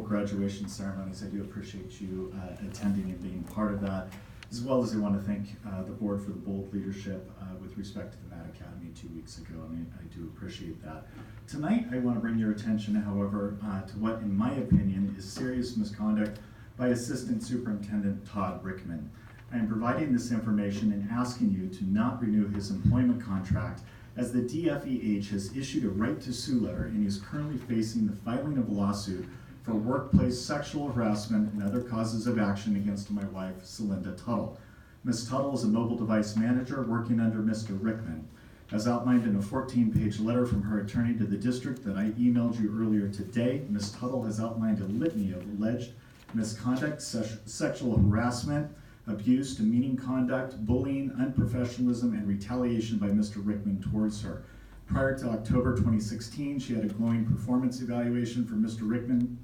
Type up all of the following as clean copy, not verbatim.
graduation ceremonies. I do appreciate you attending and being part of that, as well as I want to thank the board for the bold leadership with respect to the Matt Academy 2 weeks ago. I mean, I do appreciate that. Tonight, I want to bring your attention, however, to what, in my opinion, is serious misconduct by Assistant Superintendent Todd Rykman. I am providing this information and asking you to not renew his employment contract, as the DFEH has issued a right to sue letter and he is currently facing the filing of a lawsuit for workplace sexual harassment and other causes of action against my wife, Celinda Tuttle. Ms. Tuttle is a mobile device manager working under Mr. Rykman. As outlined in a 14-page letter from her attorney to the district that I emailed you earlier today, Ms. Tuttle has outlined a litany of alleged misconduct, sexual harassment, abuse, demeaning conduct, bullying, unprofessionalism, and retaliation by Mr. Rykman towards her. Prior to October 2016, she had a glowing performance evaluation for Mr. Rykman,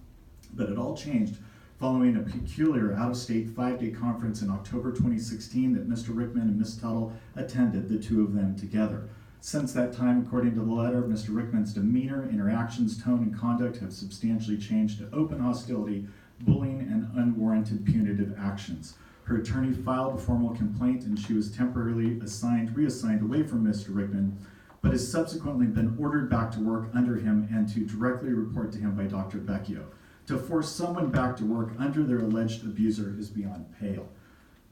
but it all changed following a peculiar out-of-state 5-day conference in October 2016 that Mr. Rykman and Ms. Tuttle attended, the two of them together. Since that time, according to the letter, Mr. Rickman's demeanor, interactions, tone, and conduct have substantially changed to open hostility, bullying, and unwarranted punitive actions. Her attorney filed a formal complaint and she was temporarily reassigned away from Mr. Rykman, but has subsequently been ordered back to work under him and to directly report to him by Dr. Becchio. To force someone back to work under their alleged abuser is beyond pale.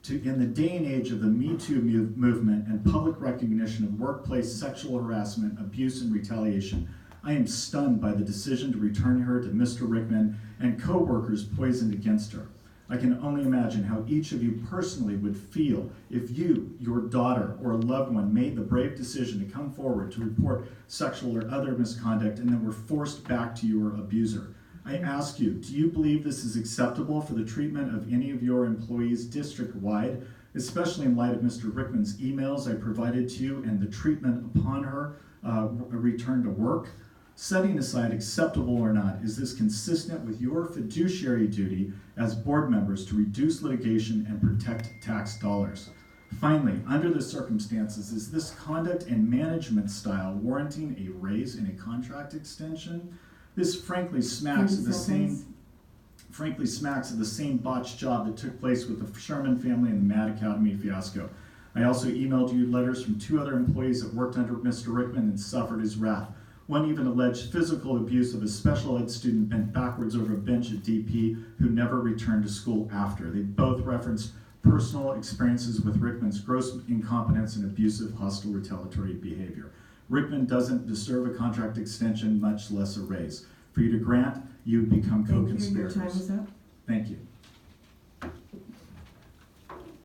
In the day and age of the Me Too movement and public recognition of workplace sexual harassment, abuse, and retaliation, I am stunned by the decision to return her to Mr. Rykman and co-workers poisoned against her. I can only imagine how each of you personally would feel if you, your daughter, or a loved one made the brave decision to come forward to report sexual or other misconduct and then were forced back to your abuser. I ask you, do you believe this is acceptable for the treatment of any of your employees district-wide, especially in light of Mr. Rykman's emails I provided to you and the treatment upon her return to work? Setting aside acceptable or not, is this consistent with your fiduciary duty as board members to reduce litigation and protect tax dollars? Finally, under the circumstances, is this conduct and management style warranting a raise and a contract extension? This frankly smacks of the same botched job that took place with the Sherman family and the Matt Academy fiasco. I also emailed you letters from 2 other employees that worked under Mr. Rykman and suffered his wrath. One even alleged physical abuse of a special ed student bent backwards over a bench at DP who never returned to school after. They both referenced personal experiences with Rykman's gross incompetence and abusive, hostile, retaliatory behavior. Rykman doesn't deserve a contract extension, much less a raise. For you to grant, you become co-conspirators. Your time is up. Thank you.